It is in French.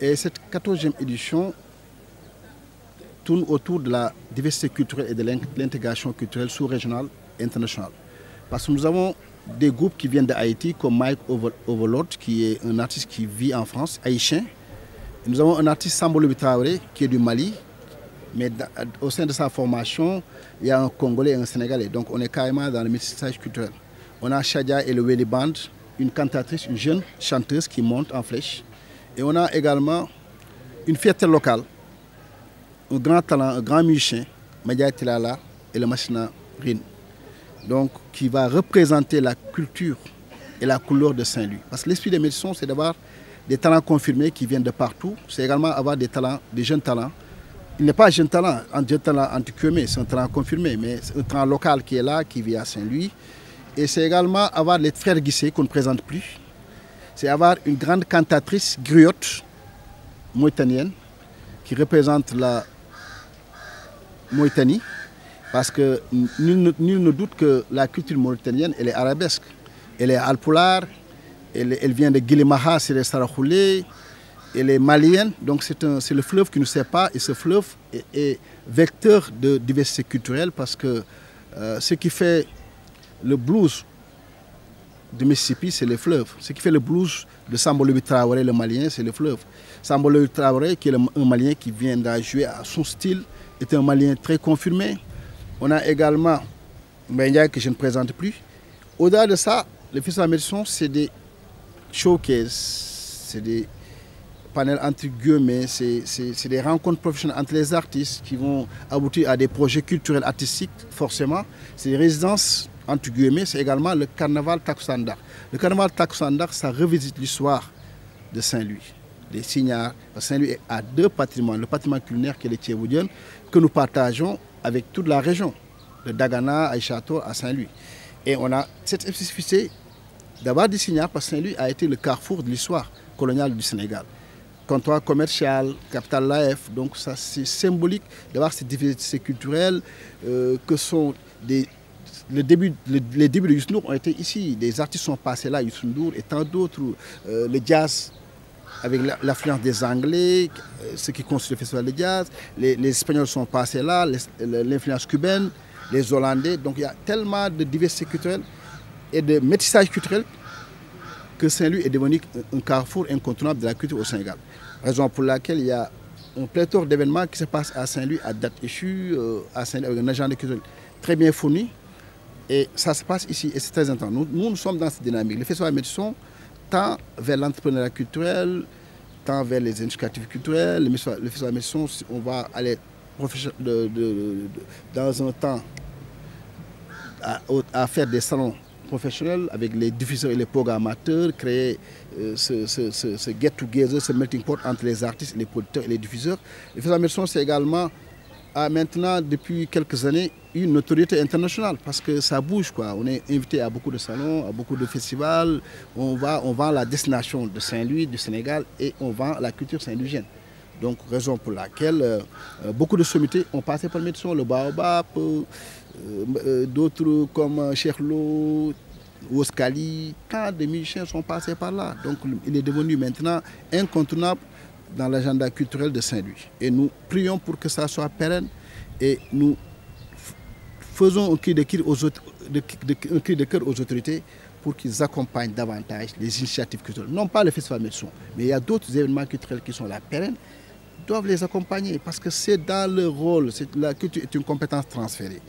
Et cette 14e édition tourne autour de la diversité culturelle et de l'intégration culturelle sous-régionale et internationale. Parce que nous avons des groupes qui viennent d'Haïti, comme Mike Overlord, qui est un artiste qui vit en France, haïtien. Et nous avons un artiste, Sambolo Traoré, qui est du Mali. Mais au sein de sa formation, il y a un Congolais et un Sénégalais. Donc on est carrément dans le métissage culturel. On a Shadia et le Welly Band, une cantatrice, une jeune chanteuse qui monte en flèche. Et on a également une fierté locale, un grand talent, un grand musicien, Madia Tilala et le Machina Rin. Donc qui va représenter la culture et la couleur de Saint-Louis. Parce que l'esprit des médecins, c'est d'avoir des talents confirmés qui viennent de partout. C'est également avoir des talents, des jeunes talents. Il n'est pas un jeune talent anti-QME, c'est un talent confirmé, mais c'est un talent local qui est là, qui vit à Saint-Louis. Et c'est également avoir les frères Guissé qu'on ne présente plus. C'est avoir une grande cantatrice griotte mauritanienne qui représente la Mauritanie. Parce que nul ne doute que la culture mauritanienne, elle est arabesque. Elle est alpoulard, elle vient de Guilimaha, c'est les Sarahoulé. Elle est malienne, donc c'est le fleuve qui nous sépare et ce fleuve est vecteur de diversité culturelle parce que ce qui fait le blues de Mississippi, c'est le fleuve. Ce qui fait le blues de Sambolo Traoré, le malien, c'est le fleuve. Sambolo Traoré, qui est un malien qui vient de jouer à son style, est un malien très confirmé. On a également Mbendia que je ne présente plus. Au-delà de ça, le Festival Médecins, c'est des showcases, c'est des panel entre guillemets, c'est des rencontres professionnelles entre les artistes qui vont aboutir à des projets culturels artistiques, forcément. C'est des résidences entre guillemets, c'est également le carnaval Takusandar. Le carnaval Takusandar, ça revisite l'histoire de Saint-Louis, des Signares. Saint-Louis a deux patrimoines, le patrimoine culinaire qui est le Thiéboudienne, que nous partageons avec toute la région, de Dagana à Château à Saint-Louis. Et on a cette spécificité d'avoir des Signares parce que Saint-Louis a été le carrefour de l'histoire coloniale du Sénégal. Comptoir commercial, capitale l'AF, donc ça c'est symbolique d'avoir cette diversité culturelle que sont les débuts de Youssou N'Dour ont été ici, des artistes sont passés là, Youssou N'Dour et tant d'autres, le jazz avec l'affluence des Anglais, ceux qui construisent le festival de jazz, les Espagnols sont passés là, l'influence cubaine, les Hollandais, donc il y a tellement de diversité culturelle et de métissage culturel que Saint-Louis est devenu un carrefour incontournable de la culture au Sénégal. Raison pour laquelle il y a un pléthore d'événements qui se passent à Saint-Louis à date échue, à Saint-Louis avec un agenda culturel très bien fourni. Et ça se passe ici et c'est très important. Nous sommes dans cette dynamique. Le Festival Médecins tend vers l'entrepreneuriat culturel, tend vers les initiatives culturelles. Le Festival Médecins, on va aller dans un temps à faire des salons professionnels avec les diffuseurs et les programmateurs, créer ce get-together, ce melting pot entre les artistes, les producteurs et les diffuseurs. Le Festival Médecins, c'est également, maintenant, depuis quelques années, une notoriété internationale parce que ça bouge, quoi. On est invité à beaucoup de salons, à beaucoup de festivals. On vend la destination de Saint-Louis, du Sénégal, et on vend la culture saint-louisienne. Donc, raison pour laquelle beaucoup de sommités ont passé par le Médecins, le Baobab, d'autres comme Cheikh Lo, Ouskali, tant de musiciens sont passés par là. Donc il est devenu maintenant incontournable dans l'agenda culturel de Saint-Louis. Et nous prions pour que ça soit pérenne et nous faisons un cri de cœur aux autorités pour qu'ils accompagnent davantage les initiatives culturelles. Non pas le Festival Médecins, mais il y a d'autres événements culturels qui sont là pérennes, doivent les accompagner parce que c'est dans leur rôle. La culture est une compétence transférée.